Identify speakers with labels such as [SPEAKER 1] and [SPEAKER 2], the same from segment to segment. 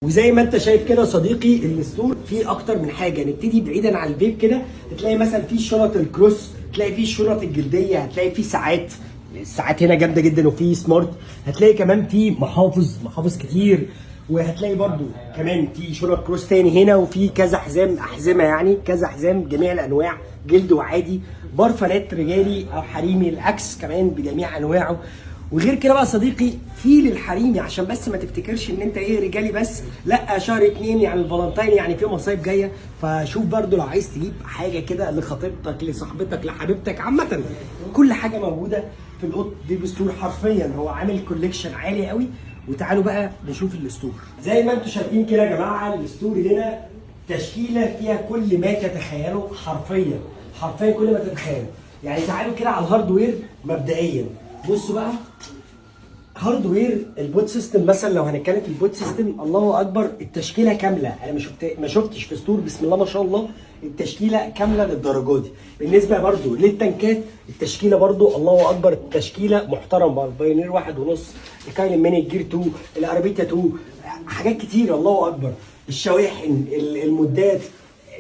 [SPEAKER 1] وزي ما انت شايف كده يا صديقي الستور فيه اكتر من حاجه. نبتدي بعيدا عن الفيب كده، تلاقي مثلا فيه شنط الكروس، تلاقي فيه الشنط الجلديه، هتلاقي فيه ساعات. الساعات هنا جامده جدا وفيه سمارت. هتلاقي كمان فيه محافظ كتير، وهتلاقي برضو كمان في شنط كروس تاني هنا، وفي كذا احزمه، يعني كذا حزام جميع الانواع، جلد وعادي، برفانات رجالي او حريمي، العكس كمان بجميع انواعه. وغير كده بقى صديقي في للحريمي، عشان بس ما تفتكرش ان انت ايه رجالي بس، لا، شهر 2 يعني الفالنتين، يعني في مصايف جايه. فشوف برضو لو عايز تجيب حاجه كده لخطيبتك، لصاحبتك، لحبيبتك، عامه كل حاجه موجوده في القط دي ستور. حرفيا هو عامل كوليكشن عالي قوي. وتعالوا بقى نشوف الستور. زي ما انتم شايفين كده يا جماعه، الستور هنا تشكيله فيها كل ما تتخيله، حرفيا كل ما تتخيله. يعني تعالوا كده على الهاردوير مبدئيا. بصوا بقى هاردوير البوت سيستم، مثلا لو هنتكلم في البوت سيستم، الله اكبر، التشكيله كامله. انا ما شفتش في ستور بسم الله ما شاء الله التشكيله كامله للدرجه دي. بالنسبه برضو للتنكات، التشكيله برضو الله اكبر، التشكيله محترمه. البايونير 1.5، الكايلن ميني جير 2، الارابيتا 2، حاجات كتير الله اكبر. الشواحن، المدات،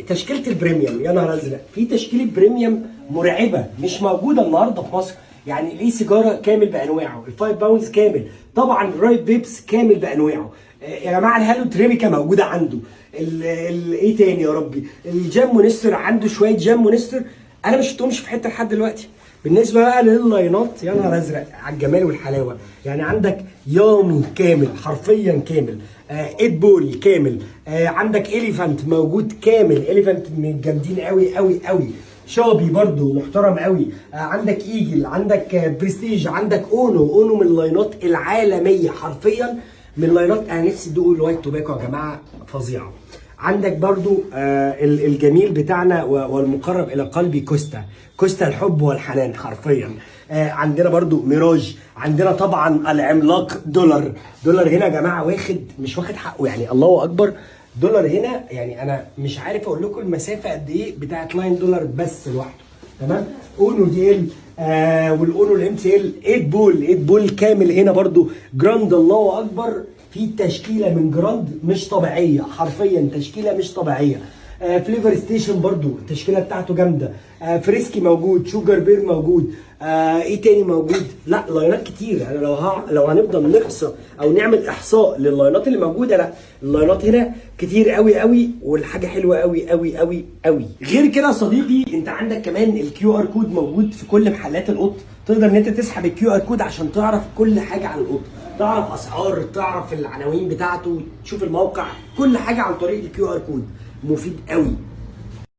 [SPEAKER 1] تشكيله البريميوم، يا نهار ازرق، في تشكيله بريميوم مرعبه مش موجوده النهارده في مصر. يعني الاي سيجاره كامل بانواعه، الفايف باوندز كامل، طبعا الرايت فيبس كامل بانواعه. يا جماعه الهالو تريميكا موجوده عنده. ايه تاني يا ربي، الجام مونستر عنده شويه جام مونستر انا ما شفتهمش في حته لحد دلوقتي. بالنسبه بقى لللاينات، يا نهار ازرق على الجمال والحلاوه. يعني عندك يامي كامل، حرفيا كامل، ايد بول كامل، عندك اليفانت موجود كامل، اليفانت من الجامدين قوي قوي قوي. شابي برضو محترم قوي، عندك ايجل، عندك برستيج، عندك اونو من اللاينات العالميه، حرفيا من اللاينات. انا نفسي ادوق الوايت توباكو يا جماعه، فظيعه. عندك برضو الجميل بتاعنا والمقرب الى قلبي، كوستا الحب والحنان حرفيا. عندنا برضو ميراج، عندنا طبعا العملاق دولار هنا يا جماعه، مش واخد حقه، يعني الله اكبر. دولار هنا يعني انا مش عارف اقول لكم المسافه قد ايه بتاعت لاين دولار بس لوحده، تمام. اونو دي ال والاونو الام سي ال 8 بول كامل هنا برضو. جراند الله اكبر، في تشكيله من جراند مش طبيعيه، حرفيا تشكيله مش طبيعيه. فليفر ستيشن برضو التشكيله بتاعته جامده. فريسكي موجود، شوجر بير موجود. ايه تاني موجود؟ لا، لاينات كتير. يعني لو هنفضل نحصى او نعمل احصاء لللاينات اللي موجوده، لا، اللاينات هنا كتير قوي قوي، والحاجه حلوه قوي قوي قوي قوي. غير كده يا صديقي، انت عندك كمان الكيو ار كود موجود في كل محلات القط. تقدر ان انت تسحب الكيو ار كود عشان تعرف كل حاجه عن القط، تعرف اسعار، تعرف العناوين بتاعته، تشوف الموقع، كل حاجه عن طريق الكيو ار كود. مفيد قوي.